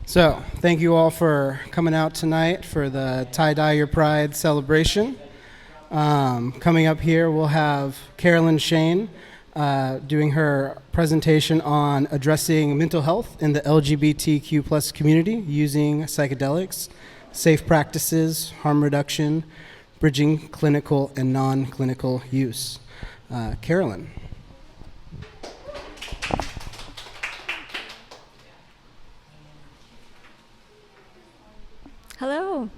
So, thank you all for coming out tonight for the Tie-Dye Your Pride celebration. Coming up here, we'll have Carolyn Shane doing her presentation on addressing mental health in the LGBTQ plus community using psychedelics, safe practices, harm reduction, bridging clinical and non-clinical use. Carolyn. Hello.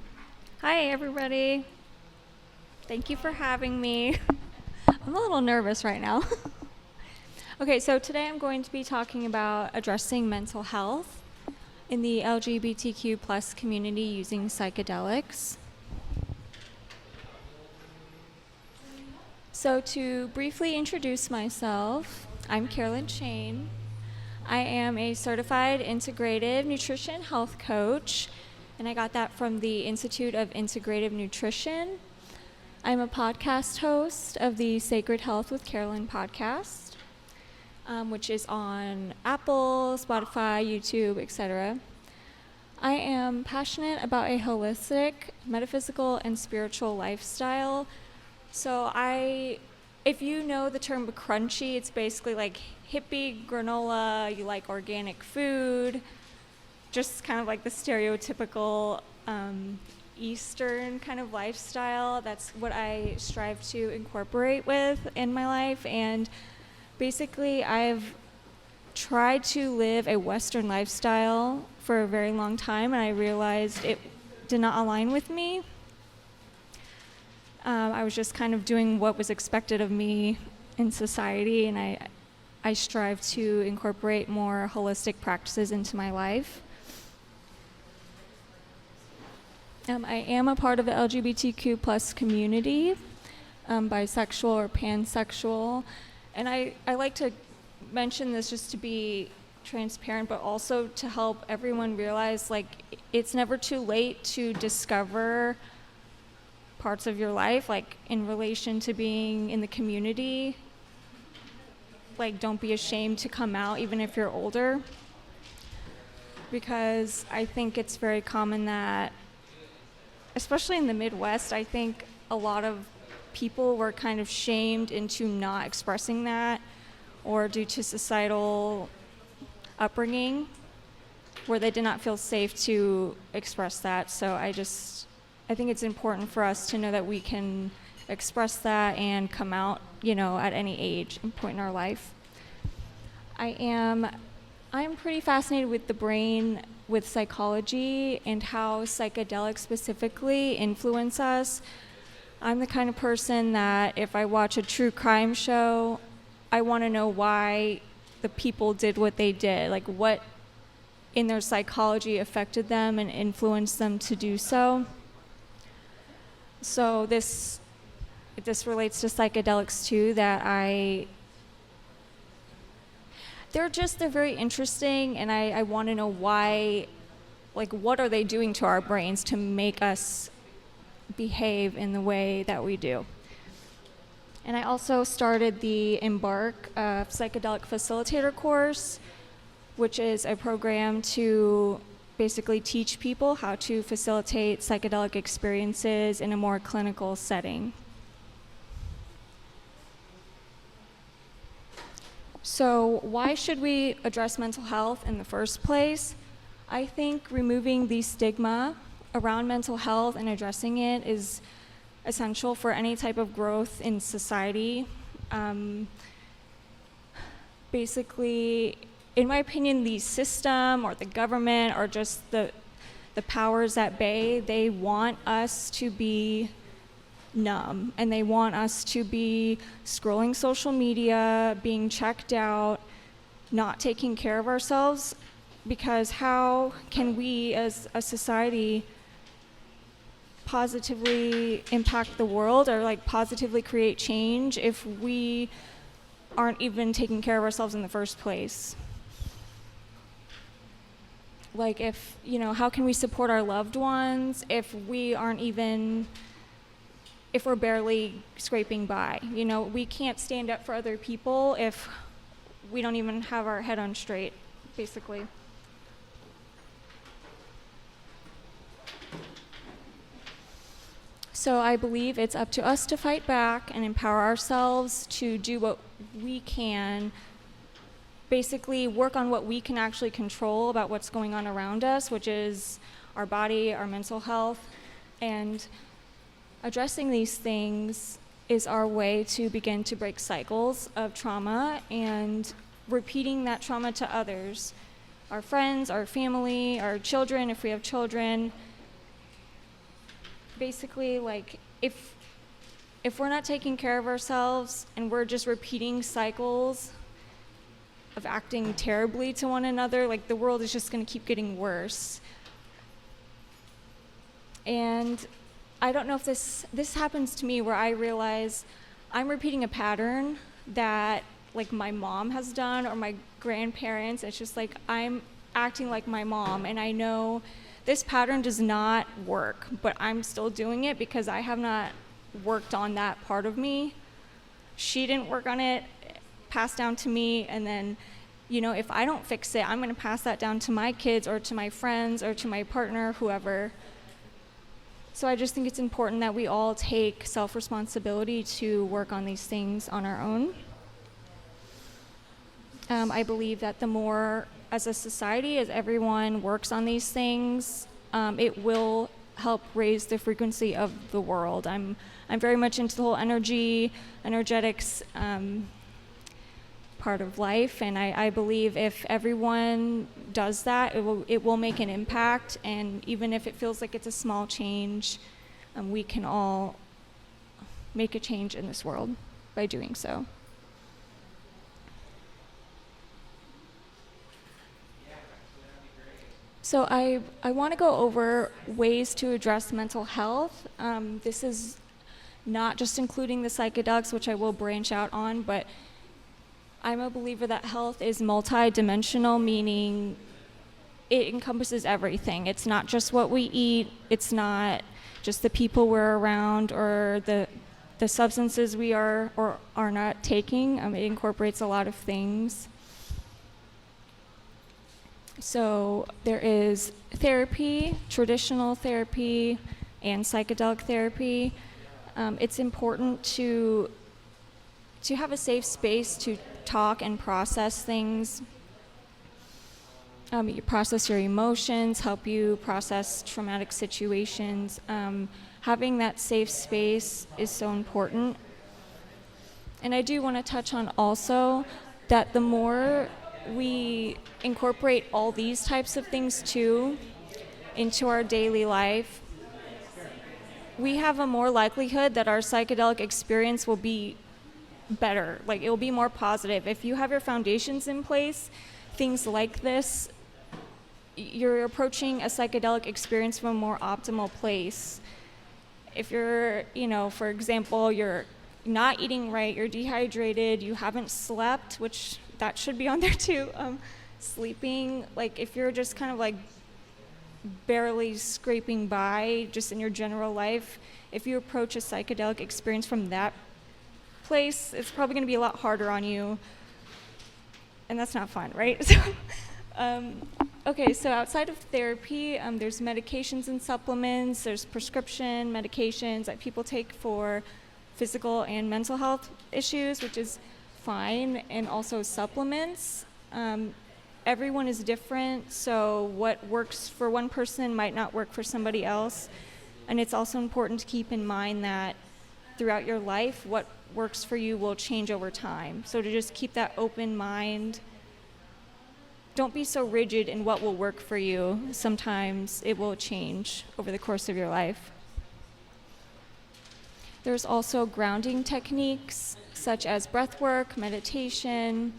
Hi, everybody. Thank you for having me. I'm a little nervous right now. Okay, so today I'm going to be talking about addressing mental health in the LGBTQ plus community using psychedelics. So to briefly introduce myself, I'm Carolyn Shane. I am a certified integrative nutrition health coach, and I got that from the Institute of Integrative Nutrition. I'm a podcast host of the Sacred Health with Carolyn podcast, which is on Apple, Spotify, YouTube, etc. I am passionate about a holistic, metaphysical, and spiritual lifestyle. So if you know the term crunchy, it's basically like hippie granola, you like organic food, just kind of like the stereotypical Eastern kind of lifestyle. That's what I strive to incorporate with in my life. And basically, I've tried to live a Western lifestyle for a very long time, and I realized it did not align with me. I was just kind of doing what was expected of me in society, and I strive to incorporate more holistic practices into my life. I am a part of the LGBTQ plus community, bisexual or pansexual, and I like to mention this just to be transparent, but also to help everyone realize, like, it's never too late to discover parts of your life, like in relation to being in the community. Like, don't be ashamed to come out even if you're older, because I think it's very common that, especially in the Midwest, I think a lot of people were kind of shamed into not expressing that, or due to societal upbringing where they did not feel safe to express that. So I think it's important for us to know that we can express that and come out, at any age and point in our life. I'm pretty fascinated with the brain, with psychology, and how psychedelics specifically influence us. I'm the kind of person that if I watch a true crime show, I want to know why the people did what they did, like what in their psychology affected them and influenced them to do so. So this relates to psychedelics too, that they're very interesting, and I want to know why, like, what are they doing to our brains to make us behave in the way that we do. And I also started the Embark Psychedelic Facilitator course, which is a program to basically teach people how to facilitate psychedelic experiences in a more clinical setting. So why should we address mental health in the first place? I think removing the stigma around mental health and addressing it is essential for any type of growth in society. Basically, in my opinion, the system or the government or just the powers that be, they want us to be numb, and they want us to be scrolling social media, being checked out, not taking care of ourselves, because how can we as a society positively impact the world or like positively create change if we aren't even taking care of ourselves in the first place? Like, if, how can we support our loved ones if if we're barely scraping by? We can't stand up for other people if we don't even have our head on straight, basically. So I believe it's up to us to fight back and empower ourselves to do what we can, basically work on what we can actually control about what's going on around us, which is our body, our mental health, and addressing these things is our way to begin to break cycles of trauma and repeating that trauma to others, our friends, our family, our children, if we have children. Basically, like, if we're not taking care of ourselves and we're just repeating cycles of acting terribly to one another, like, the world is just going to keep getting worse. And I don't know if this happens to me, where I realize I'm repeating a pattern that, like, my mom has done or my grandparents. It's just like I'm acting like my mom, and I know this pattern does not work, but I'm still doing it because I have not worked on that part of me. She didn't work on it, passed down to me, and then, if I don't fix it, I'm going to pass that down to my kids or to my friends or to my partner, whoever. So I just think it's important that we all take self-responsibility to work on these things on our own. I believe that the more, as a society, as everyone works on these things, it will help raise the frequency of the world. I'm very much into the whole energetics part of life, and I believe if everyone does that, it will make an impact, and even if it feels like it's a small change, we can all make a change in this world by doing so. So I want to go over ways to address mental health. This is not just including the psychedelics, which I will branch out on, but I'm a believer that health is multi-dimensional, meaning it encompasses everything. It's not just what we eat, it's not just the people we're around or the substances we are or are not taking. It incorporates a lot of things. So there is therapy, traditional therapy, and psychedelic therapy. It's important to have a safe space to talk and process things. You process your emotions, help you process traumatic situations. Having that safe space is so important. And I do want to touch on also that the more we incorporate all these types of things too into our daily life, we have a more likelihood that our psychedelic experience will be better. Like, it will be more positive. If you have your foundations in place, things like this, you're approaching a psychedelic experience from a more optimal place. If you're, for example, you're not eating right, you're dehydrated, you haven't slept, which that should be on there too, sleeping, like if you're just kind of like barely scraping by just in your general life, if you approach a psychedelic experience from that place, it's probably going to be a lot harder on you, and that's not fun, right? Okay, so outside of therapy, there's medications and supplements, there's prescription medications that people take for physical and mental health issues, which is fine, and also supplements. Everyone is different, so what works for one person might not work for somebody else, and it's also important to keep in mind that throughout your life, what works for you will change over time. So to just keep that open mind, don't be so rigid in what will work for you. Sometimes it will change over the course of your life. There's also grounding techniques such as breath work, meditation.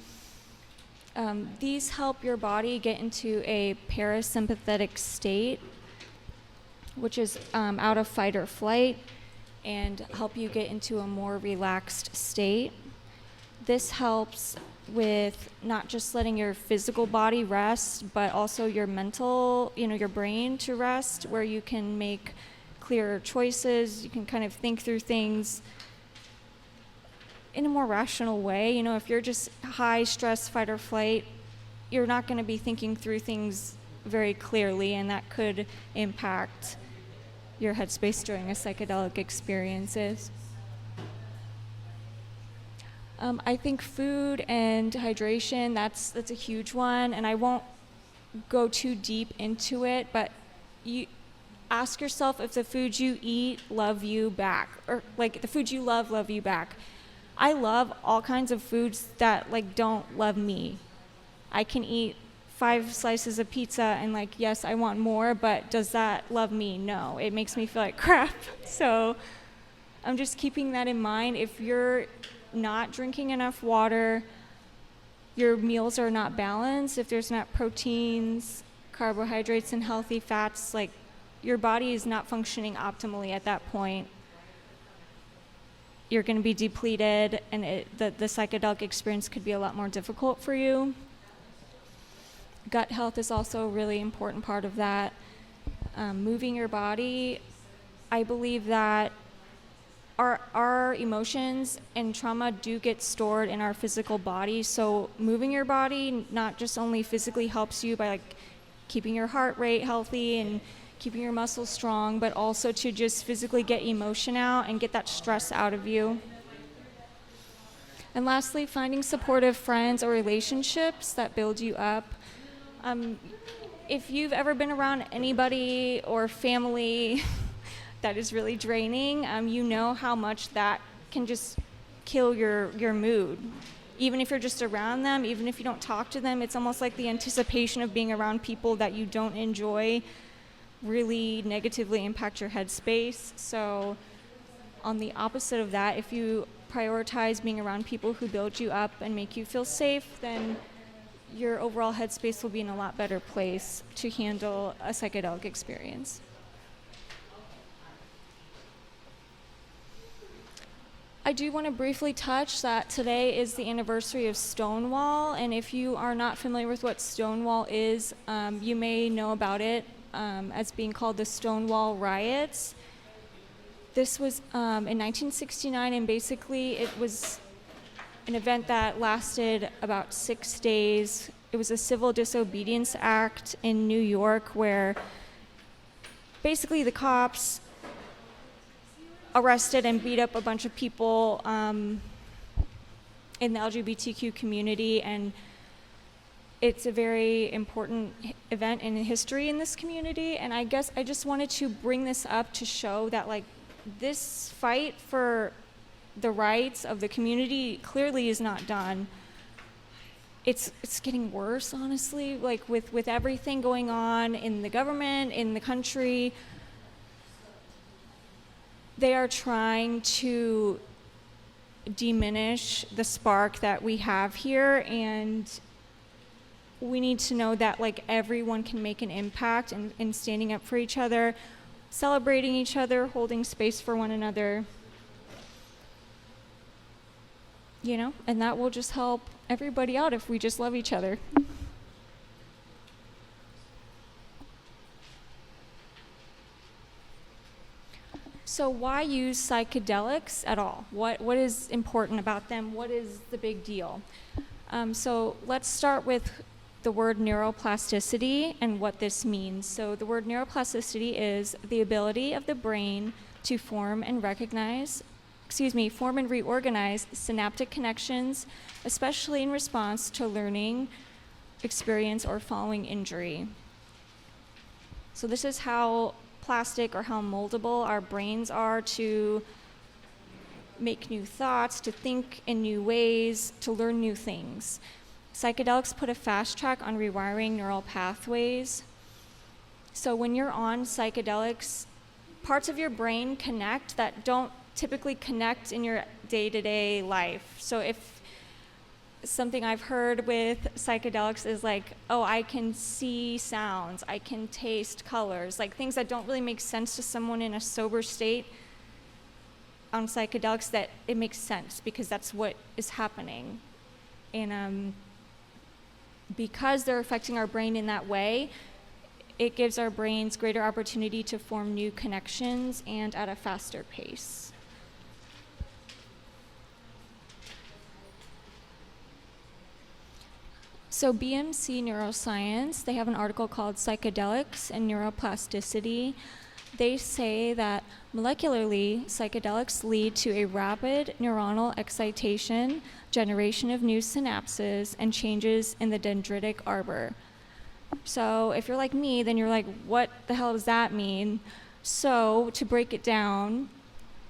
These help your body get into a parasympathetic state, which is out of fight or flight, and help you get into a more relaxed state. This helps with not just letting your physical body rest, but also your mental, your brain to rest, where you can make clearer choices. You can kind of think through things in a more rational way. If you're just high stress, fight or flight, you're not going to be thinking through things very clearly, and that could impact your headspace during a psychedelic experience is. I think food and hydration, that's a huge one, and I won't go too deep into it, but you ask yourself if the foods you eat love you back, or like the foods you love you back. I love all kinds of foods that like don't love me. I can eat 5 slices of pizza and like, yes, I want more, but does that love me? No, it makes me feel like crap. So I'm just keeping that in mind. If you're not drinking enough water, your meals are not balanced, if there's not proteins, carbohydrates, and healthy fats, like your body is not functioning optimally at that point. You're going to be depleted, and the psychedelic experience could be a lot more difficult for you. Gut health is also a really important part of that. Moving your body, I believe that our emotions and trauma do get stored in our physical body, so moving your body not just only physically helps you by like keeping your heart rate healthy and keeping your muscles strong, but also to just physically get emotion out and get that stress out of you. And lastly, finding supportive friends or relationships that build you up. If you've ever been around anybody or family that is really draining, you know how much that can just kill your mood. Even if you're just around them, even if you don't talk to them, it's almost like the anticipation of being around people that you don't enjoy really negatively impact your headspace. So on the opposite of that, if you prioritize being around people who build you up and make you feel safe, then your overall headspace will be in a lot better place to handle a psychedelic experience. I do want to briefly touch that today is the anniversary of Stonewall, and if you are not familiar with what Stonewall is, you may know about it as being called the Stonewall Riots. This was in 1969, and basically it was an event that lasted about 6 days. It was a civil disobedience act in New York where basically the cops arrested and beat up a bunch of people in the LGBTQ community, and it's a very important event in history in this community. And I guess I just wanted to bring this up to show that like this fight for the rights of the community clearly is not done. It's getting worse, honestly, like with everything going on in the government, in the country. They are trying to diminish the spark that we have here, and we need to know that like everyone can make an impact in standing up for each other, celebrating each other, holding space for one another, you know, and that will just help everybody out if we just love each other. So why use psychedelics at all? What is important about them? What is the big deal? So let's start with the word neuroplasticity and what this means. So the word neuroplasticity is the ability of the brain to form and reorganize synaptic connections, especially in response to learning, experience, or following injury. So this is how plastic or how moldable our brains are to make new thoughts, to think in new ways, to learn new things. Psychedelics put a fast track on rewiring neural pathways. So when you're on psychedelics, parts of your brain connect that don't typically connect in your day-to-day life. So if something I've heard with psychedelics is like, oh, I can see sounds, I can taste colors, like things that don't really make sense to someone in a sober state. On psychedelics, that it makes sense because that's what is happening. And because they're affecting our brain in that way, it gives our brains greater opportunity to form new connections and at a faster pace. So BMC Neuroscience, they have an article called Psychedelics and Neuroplasticity. They say that molecularly, psychedelics lead to a rapid neuronal excitation, generation of new synapses, and changes in the dendritic arbor. So if you're like me, then you're like, what the hell does that mean? So to break it down,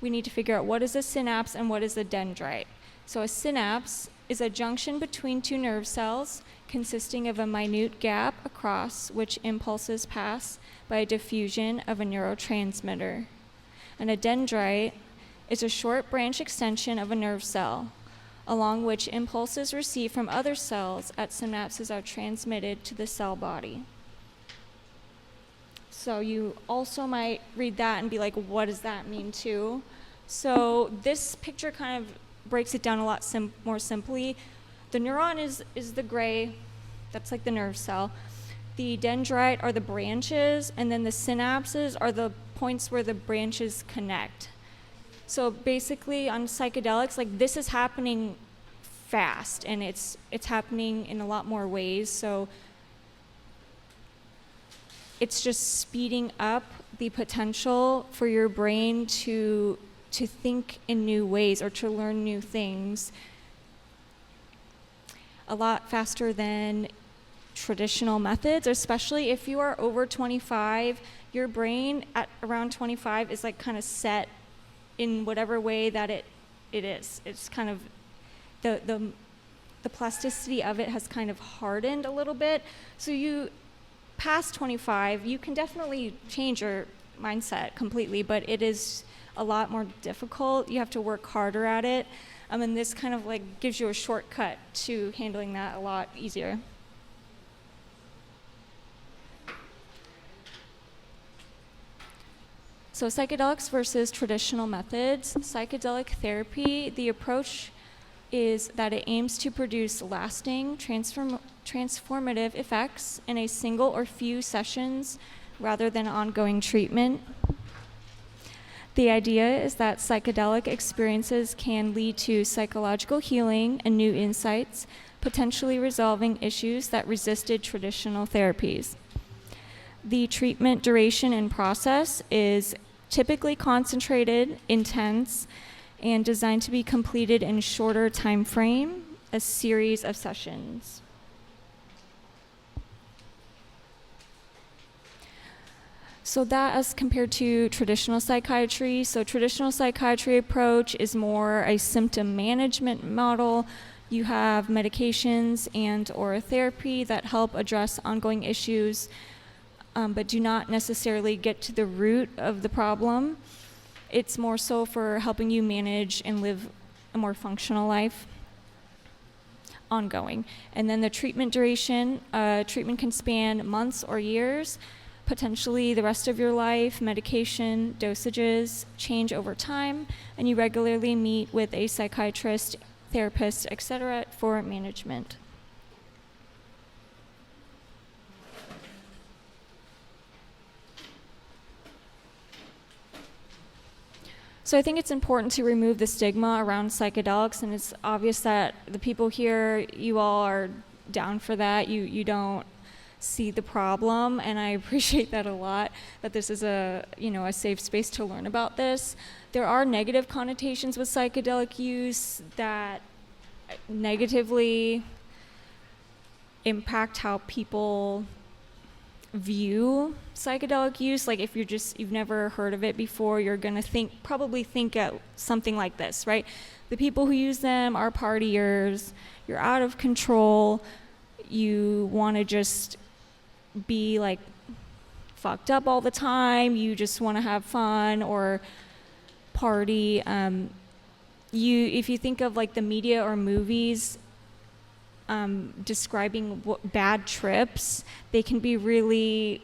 we need to figure out what is a synapse and what is a dendrite. So a synapse is a junction between two nerve cells consisting of a minute gap across which impulses pass by a diffusion of a neurotransmitter. And a dendrite is a short branch extension of a nerve cell, along which impulses received from other cells at synapses are transmitted to the cell body. So you also might read that and be like, what does that mean too? So this picture kind of breaks it down a lot more simply. The neuron is the gray, that's like the nerve cell. The dendrite are the branches, and then the synapses are the points where the branches connect. So basically on psychedelics, like this is happening fast, and it's happening in a lot more ways. So it's just speeding up the potential for your brain to think in new ways or to learn new things a lot faster than traditional methods, especially if you are over 25. Your brain at around 25 is like kind of set in whatever way that it is. It's kind of the plasticity of it has kind of hardened a little bit. So you past 25, you can definitely change your mindset completely, but it is a lot more difficult. You have to work harder at it. And this kind of like gives you a shortcut to handling that a lot easier. So psychedelics versus traditional methods. Psychedelic therapy, the approach is that it aims to produce lasting, transformative effects in a single or few sessions rather than ongoing treatment. The idea is that psychedelic experiences can lead to psychological healing and new insights, potentially resolving issues that resisted traditional therapies. The treatment duration and process is typically concentrated, intense, and designed to be completed in a shorter time frame, a series of sessions. So that as compared to traditional psychiatry. So traditional psychiatry approach is more a symptom management model. You have medications and or therapy that help address ongoing issues, but do not necessarily get to the root of the problem. It's more so for helping you manage and live a more functional life, ongoing. And then the treatment duration, treatment can span months or years, potentially the rest of your life. Medication dosages change over time, and you regularly meet with a psychiatrist, therapist, etc. for management. So I think it's important to remove the stigma around psychedelics, and it's obvious that the people here, you all are down for that. You don't see the problem, and I appreciate that a lot, that this is a safe space to learn about this. There are negative connotations with psychedelic use that negatively impact how people view psychedelic use. Like if you've never heard of it before, you're gonna probably think at something like this, right? The people who use them are partiers, you're out of control, you wanna just be like fucked up all the time, you just wanna have fun or party. If you think of like the media or movies describing bad trips, they can be really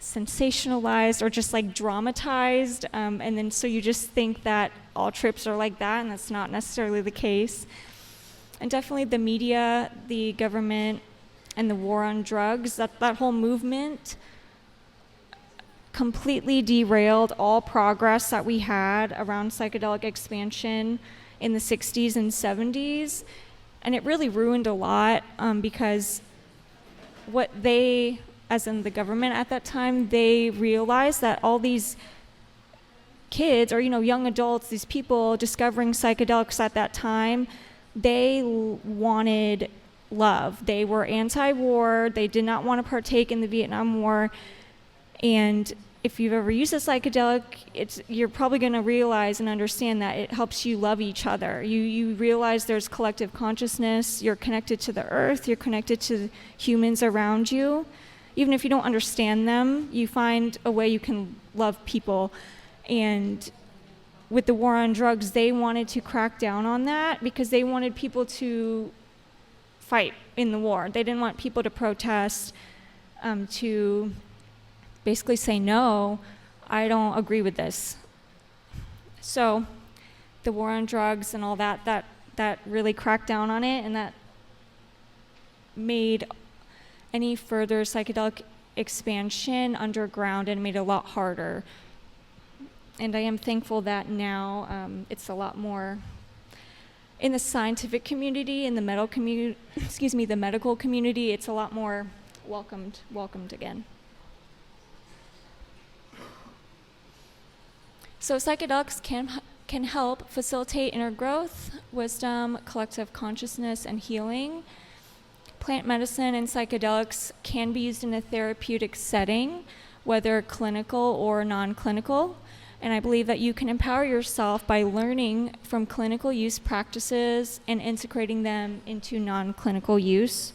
sensationalized or just like dramatized, and then so you just think that all trips are like that, and that's not necessarily the case. And definitely the media, the government, and the war on drugs, that whole movement completely derailed all progress that we had around psychedelic expansion in the 60s and 70s. And it really ruined a lot, because what they as in the government at that time, they realized that all these kids, or young adults, these people discovering psychedelics at that time, they wanted love. They were anti-war. They did not want to partake in the Vietnam War. And if you've ever used a psychedelic, you're probably going to realize and understand that it helps you love each other. You realize there's collective consciousness. You're connected to the earth. You're connected to humans around you. Even if you don't understand them, you find a way you can love people. And with the war on drugs, they wanted to crack down on that because they wanted people to fight in the war. They didn't want people to protest, to basically say, no, I don't agree with this. So the war on drugs and all that really cracked down on it, and that made any further psychedelic expansion underground and made it a lot harder. And I am thankful that now it's a lot more in the scientific community, in the medical community, the medical community, it's a lot more welcomed again. So psychedelics can help facilitate inner growth, wisdom, collective consciousness, and healing. Plant medicine and psychedelics can be used in a therapeutic setting, whether clinical or non-clinical. And I believe that you can empower yourself by learning from clinical use practices and integrating them into non-clinical use.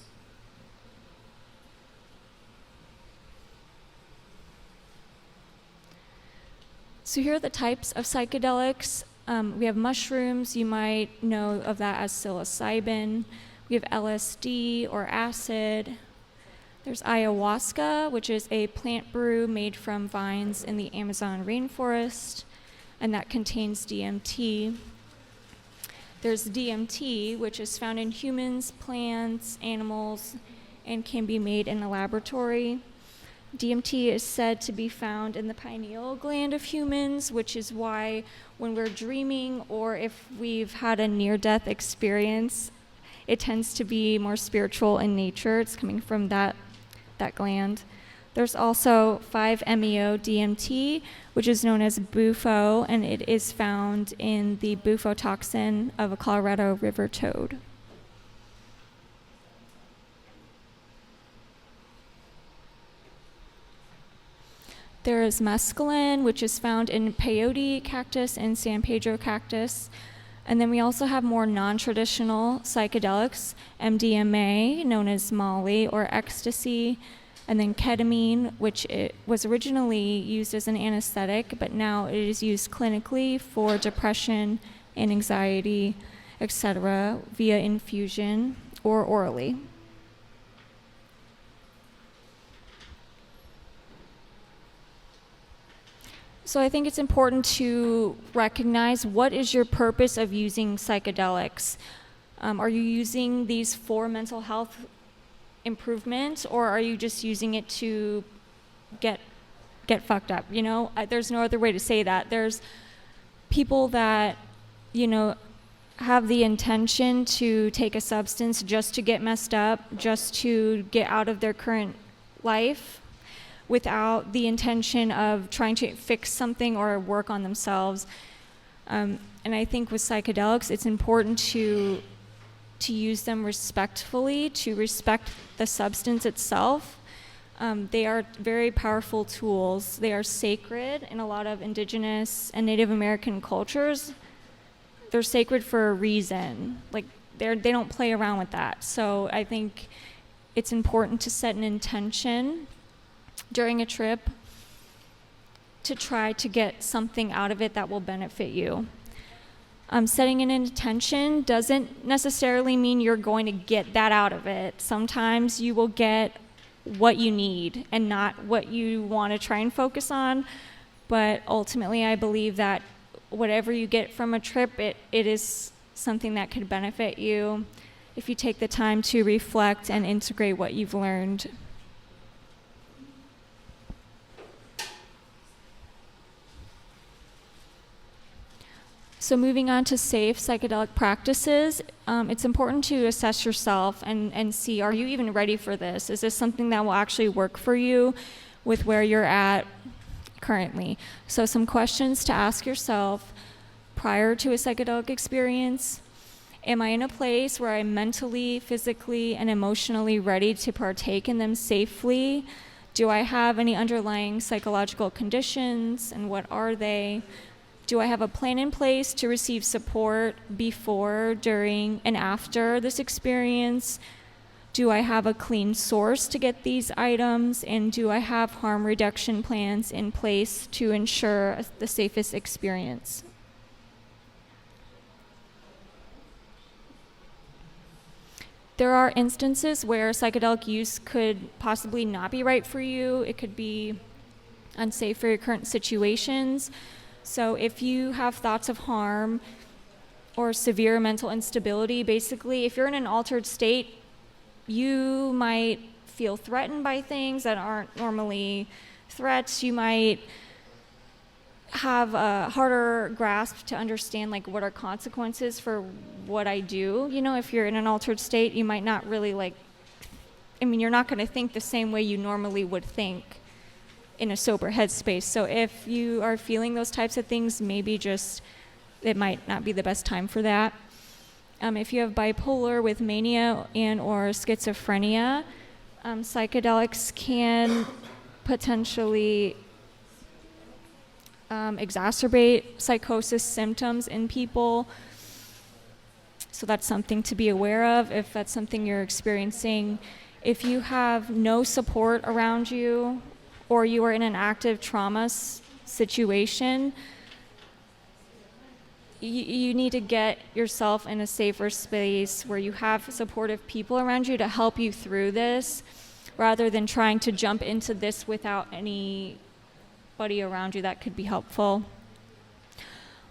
So here are the types of psychedelics. We have mushrooms. You might know of that as psilocybin. We have LSD or acid. There's ayahuasca, which is a plant brew made from vines in the Amazon rainforest, and that contains DMT. There's DMT, which is found in humans, plants, animals, and can be made in a laboratory. DMT is said to be found in the pineal gland of humans, which is why when we're dreaming or if we've had a near-death experience, it tends to be more spiritual in nature. It's coming from that gland. There's also 5-MeO-DMT, which is known as bufo, and it is found in the bufo toxin of a Colorado river toad. There is mescaline, which is found in peyote cactus and San Pedro cactus. And then we also have more non-traditional psychedelics, MDMA, known as Molly or ecstasy, and then ketamine, which it was originally used as an anesthetic, but now it is used clinically for depression and anxiety, etc., via infusion or orally. So I think it's important to recognize what is your purpose of using psychedelics. Are you using these for mental health improvement, or are you just using it to get fucked up? There's no other way to say that. There's people that, have the intention to take a substance just to get messed up, just to get out of their current life, without the intention of trying to fix something or work on themselves. And I think with psychedelics, it's important to use them respectfully, to respect the substance itself. They are very powerful tools. They are sacred in a lot of indigenous and Native American cultures. They're sacred for a reason. They don't play around with that. So I think it's important to set an intention during a trip to try to get something out of it that will benefit you. Setting an intention doesn't necessarily mean you're going to get that out of it. Sometimes you will get what you need and not what you want to try and focus on. But ultimately, I believe that whatever you get from a trip, it is something that could benefit you if you take the time to reflect and integrate what you've learned. So moving on to safe psychedelic practices, it's important to assess yourself and see, are you even ready for this? Is this something that will actually work for you with where you're at currently? So some questions to ask yourself prior to a psychedelic experience. Am I in a place where I'm mentally, physically, and emotionally ready to partake in them safely? Do I have any underlying psychological conditions, and what are they? Do I have a plan in place to receive support before, during, and after this experience? Do I have a clean source to get these items? And do I have harm reduction plans in place to ensure the safest experience? There are instances where psychedelic use could possibly not be right for you. It could be unsafe for your current situations. So if you have thoughts of harm or severe mental instability, basically, if you're in an altered state, you might feel threatened by things that aren't normally threats. You might have a harder grasp to understand, like, what are consequences for what I do. You know, if you're in an altered state, you might not really you're not going to think the same way you normally would think in a sober headspace. So if you are feeling those types of things, maybe just it might not be the best time for that. If you have bipolar with mania and or schizophrenia, psychedelics can potentially exacerbate psychosis symptoms in people. So that's something to be aware of if that's something you're experiencing. If you have no support around you, or you are in an active trauma situation, you need to get yourself in a safer space where you have supportive people around you to help you through this, rather than trying to jump into this without anybody around you. That could be helpful.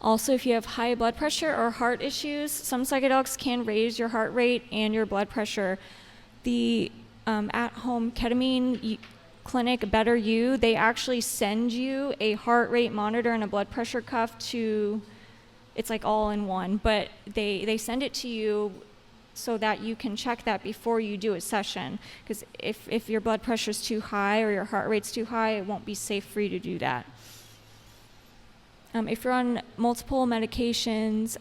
Also, if you have high blood pressure or heart issues, some psychedelics can raise your heart rate and your blood pressure. The at-home ketamine clinic, Better You, they actually send you a heart rate monitor and a blood pressure cuff it's like all in one, but they send it to you so that you can check that before you do a session. Because if your blood pressure is too high or your heart rate's too high, it won't be safe for you to do that. If you're on multiple medications,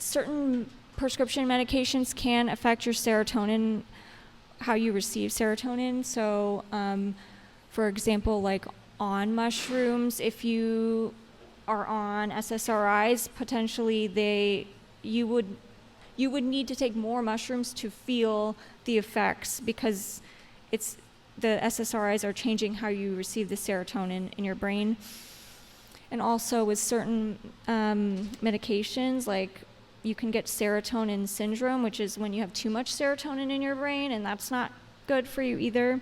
certain prescription medications can affect your serotonin, how you receive serotonin. So, for example, like on mushrooms, if you are on SSRIs, potentially you would need to take more mushrooms to feel the effects, because the SSRIs are changing how you receive the serotonin in your brain. And also with certain medications, like you can get serotonin syndrome, which is when you have too much serotonin in your brain, and that's not good for you either.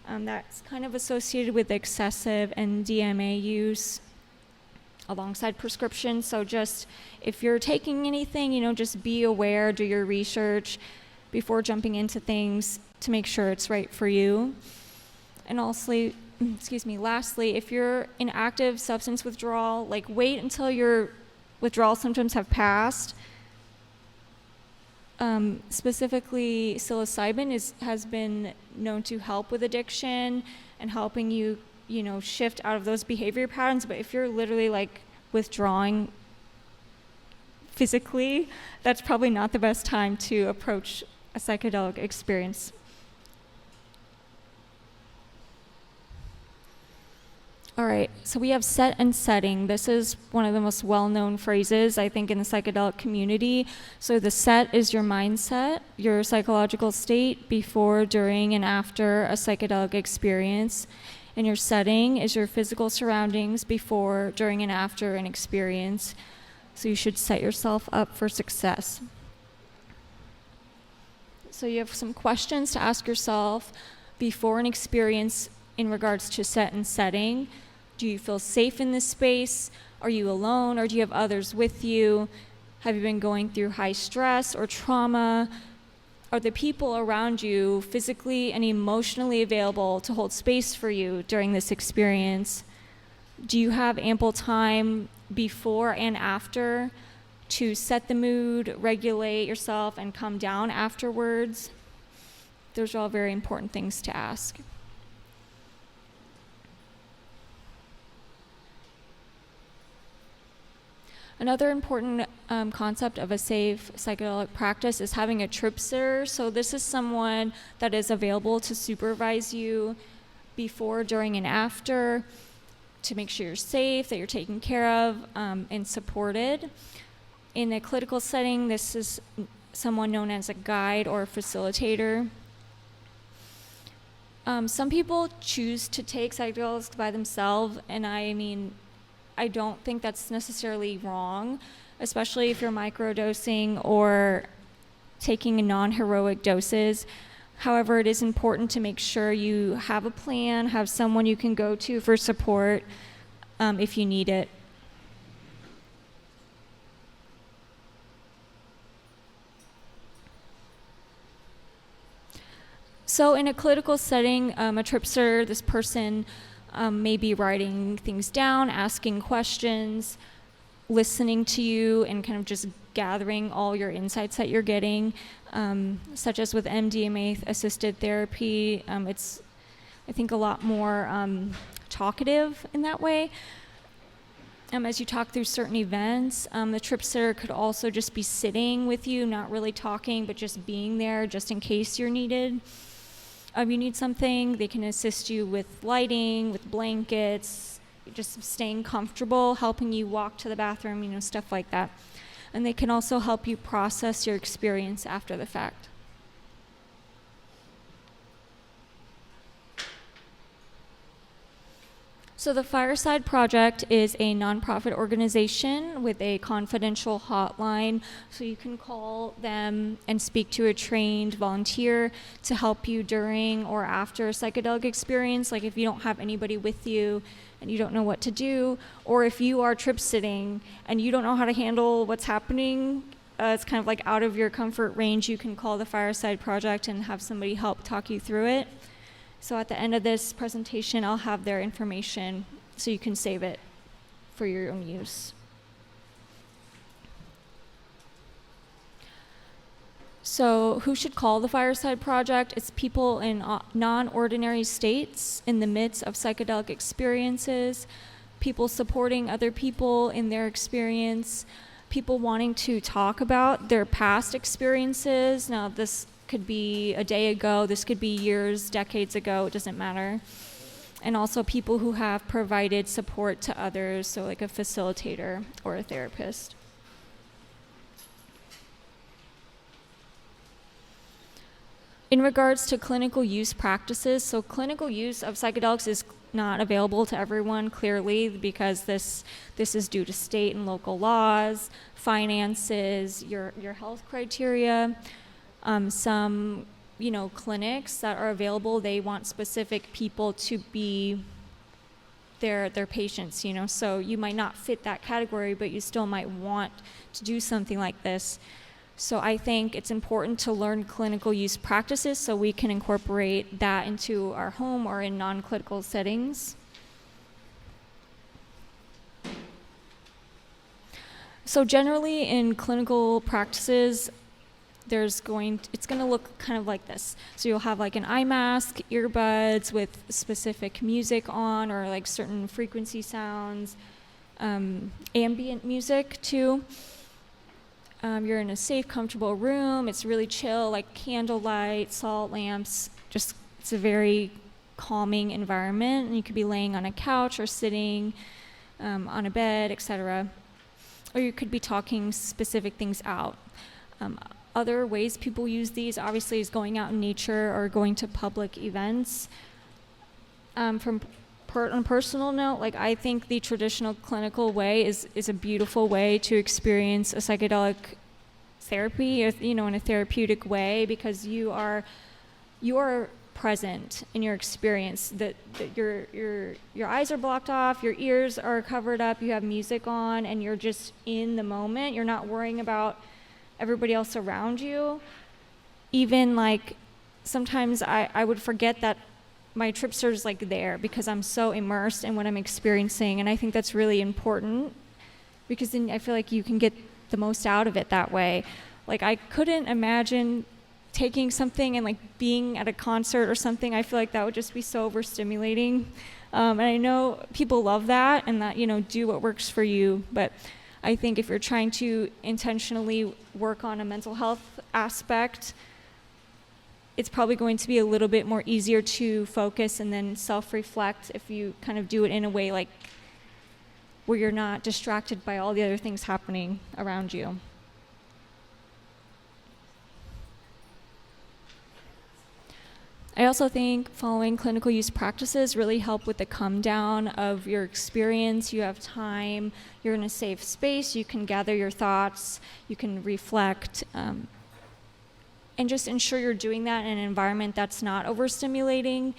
That's kind of associated with excessive NDMA use alongside prescription. So just if you're taking anything, just be aware, do your research before jumping into things to make sure it's right for you. And also, lastly, if you're in active substance withdrawal, wait until your withdrawal symptoms have passed. Specifically, psilocybin has been known to help with addiction and helping you, shift out of those behavior patterns. But if you're literally withdrawing physically, that's probably not the best time to approach a psychedelic experience. All right, so we have set and setting. This is one of the most well-known phrases, I think, in the psychedelic community. So the set is your mindset, your psychological state before, during, and after a psychedelic experience. And your setting is your physical surroundings before, during, and after an experience. So you should set yourself up for success. So you have some questions to ask yourself before an experience in regards to set and setting. Do you feel safe in this space? Are you alone, or do you have others with you? Have you been going through high stress or trauma? Are the people around you physically and emotionally available to hold space for you during this experience? Do you have ample time before and after to set the mood, regulate yourself, and come down afterwards. Those are all very important things to ask. Another important concept of a safe psychedelic practice is having a trip sitter. So this is someone that is available to supervise you before, during, and after to make sure you're safe, that you're taken care of, and supported. In a clinical setting, this is someone known as a guide or a facilitator. Some people choose to take psychedelics by themselves, and I don't think that's necessarily wrong, especially if you're microdosing or taking non-heroic doses. However, it is important to make sure you have a plan, have someone you can go to for support if you need it. So in a clinical setting, a trip sitter, this person may be writing things down, asking questions, listening to you, and kind of just gathering all your insights that you're getting, such as with MDMA-assisted therapy. It's, I think, a lot more talkative in that way. As you talk through certain events, the trip sitter could also just be sitting with you, not really talking, but just being there just in case you're needed. You need something, they can assist you with lighting, with blankets, just staying comfortable, helping you walk to the bathroom, stuff like that. And they can also help you process your experience after the fact. So the Fireside Project is a nonprofit organization with a confidential hotline, so you can call them and speak to a trained volunteer to help you during or after a psychedelic experience. Like if you don't have anybody with you and you don't know what to do, or if you are trip sitting and you don't know how to handle what's happening, it's kind of like out of your comfort range, you can call the Fireside Project and have somebody help talk you through it. So at the end of this presentation, I'll have their information so you can save it for your own use. So who should call the Fireside Project? It's people in non-ordinary states in the midst of psychedelic experiences, people supporting other people in their experience, people wanting to talk about their past experiences. Now this could be a day ago, this could be years, decades ago, it doesn't matter. And also people who have provided support to others, so like a facilitator or a therapist. In regards to clinical use practices, so clinical use of psychedelics is not available to everyone, clearly, because this is due to state and local laws, finances, your health criteria. Some clinics that are available, they want specific people to be their patients, so you might not fit that category, but you still might want to do something like this. So I think it's important to learn clinical use practices so we can incorporate that into our home or in non-clinical settings. So generally in clinical practices, it's going to look kind of like this. So you'll have like an eye mask, earbuds with specific music on, or like certain frequency sounds, ambient music too. You're in a safe, comfortable room. It's really chill, like candlelight, salt lamps. It's a very calming environment. And you could be laying on a couch or sitting on a bed, etc. Or you could be talking specific things out. Other ways people use these, obviously, is going out in nature or going to public events. On a personal note, like I think the traditional clinical way is a beautiful way to experience a psychedelic therapy, in a therapeutic way, because you are present in your experience. That your eyes are blocked off, your ears are covered up, you have music on, and you're just in the moment. You're not worrying about everybody else around you. Even like sometimes I would forget that my trip sitter is like there because I'm so immersed in what I'm experiencing, and I think that's really important because then I feel like you can get the most out of it that way. Like, I couldn't imagine taking something and like being at a concert or something. I feel like that would just be so overstimulating. And I know people love that and that, do what works for you. But I think if you're trying to intentionally work on a mental health aspect, it's probably going to be a little bit more easier to focus and then self-reflect if you kind of do it in a way like where you're not distracted by all the other things happening around you. I also think following clinical use practices really help with the come down of your experience. You have time, you're in a safe space, you can gather your thoughts, you can reflect, and just ensure you're doing that in an environment that's not overstimulating,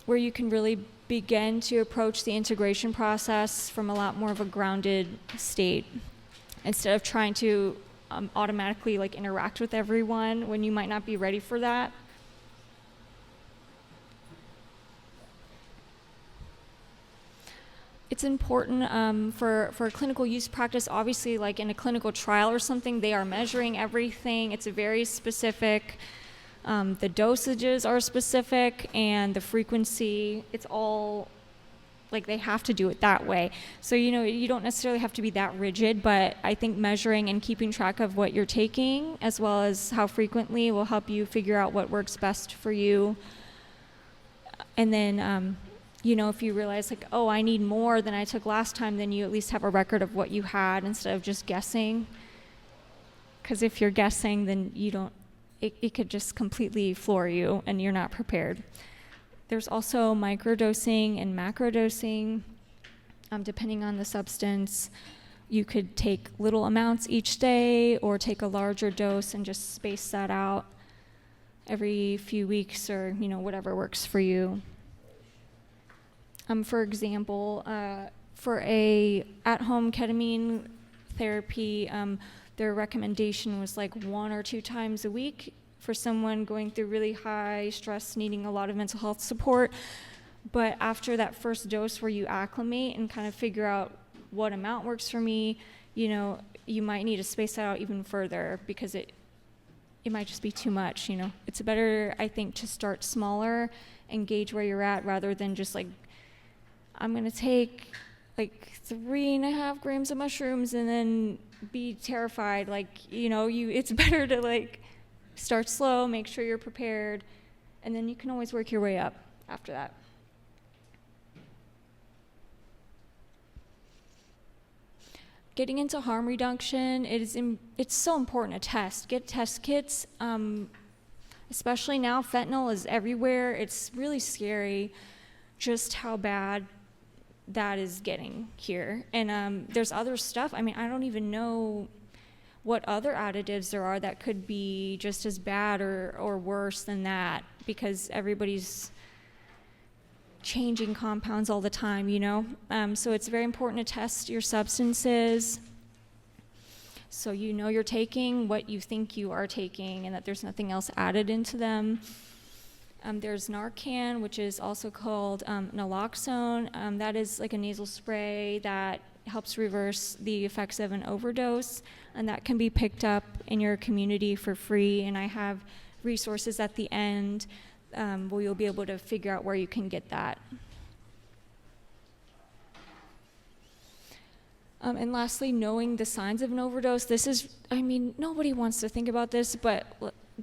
where you can really begin to approach the integration process from a lot more of a grounded state, instead of trying to automatically like interact with everyone when you might not be ready for that. It's important for clinical use practice. Obviously, like in a clinical trial or something, they are measuring everything. It's a very specific. The dosages are specific, and the frequency. It's all like they have to do it that way. So you don't necessarily have to be that rigid, but I think measuring and keeping track of what you're taking, as well as how frequently, will help you figure out what works best for you. And then. If you realize like, oh, I need more than I took last time, then you at least have a record of what you had instead of just guessing. Because if you're guessing, then it could just completely floor you and you're not prepared. There's also microdosing and macrodosing. Depending on the substance, you could take little amounts each day or take a larger dose and just space that out every few weeks or, whatever works for you. For example, for a at-home ketamine therapy, their recommendation was like 1 or 2 times a week for someone going through really high stress, needing a lot of mental health support. But after that first dose where you acclimate and kind of figure out what amount works for me, you might need to space that out even further because it might just be too much, It's better, I think, to start smaller and gauge where you're at rather than just like, I'm going to take like 3.5 grams of mushrooms and then be terrified. Like, it's better to like start slow, make sure you're prepared, and then you can always work your way up after that. Getting into harm reduction, it's so important to test. Get test kits, especially now fentanyl is everywhere. It's really scary just how bad that is getting here. And there's other stuff. I don't even know what other additives there are that could be just as bad or worse than that, because everybody's changing compounds all the time, So it's very important to test your substances so you're taking what you think you are taking and that there's nothing else added into them. There's Narcan, which is also called naloxone. That is like a nasal spray that helps reverse the effects of an overdose, and that can be picked up in your community for free. And I have resources at the end where you'll be able to figure out where you can get that. And lastly, knowing the signs of an overdose. This is, nobody wants to think about this, but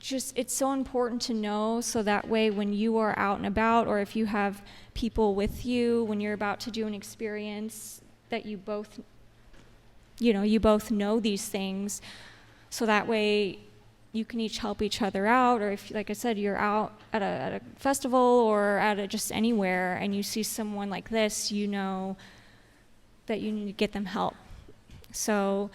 it's so important to know, so that way when you are out and about, or if you have people with you when you're about to do an experience, that you both know these things, so that way you can each help each other out. Or if, like I said, you're out at a festival or just anywhere and you see someone like this, that you need to get them help. So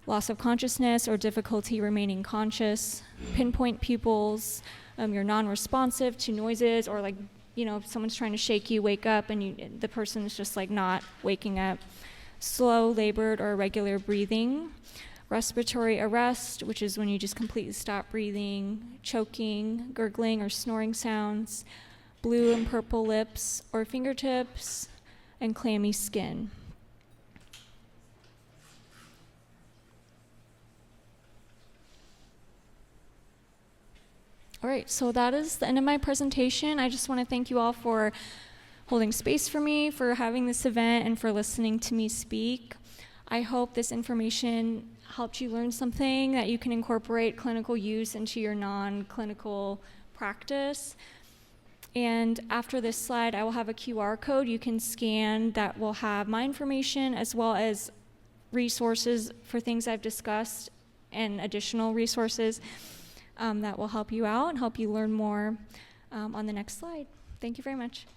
loss of consciousness or difficulty remaining conscious, pinpoint pupils, you're non-responsive to noises, or like, if someone's trying to shake you, wake up, and the person's just like not waking up. Slow, labored, or irregular breathing. Respiratory arrest, which is when you just completely stop breathing. Choking, gurgling, or snoring sounds. Blue and purple lips or fingertips, and clammy skin. All right, so that is the end of my presentation. I just want to thank you all for holding space for me, for having this event, and for listening to me speak. I hope this information helped you learn something that you can incorporate clinical use into your non-clinical practice. And after this slide, I will have a QR code you can scan that will have my information as well as resources for things I've discussed and additional resources that will help you out and help you learn more on the next slide. Thank you very much.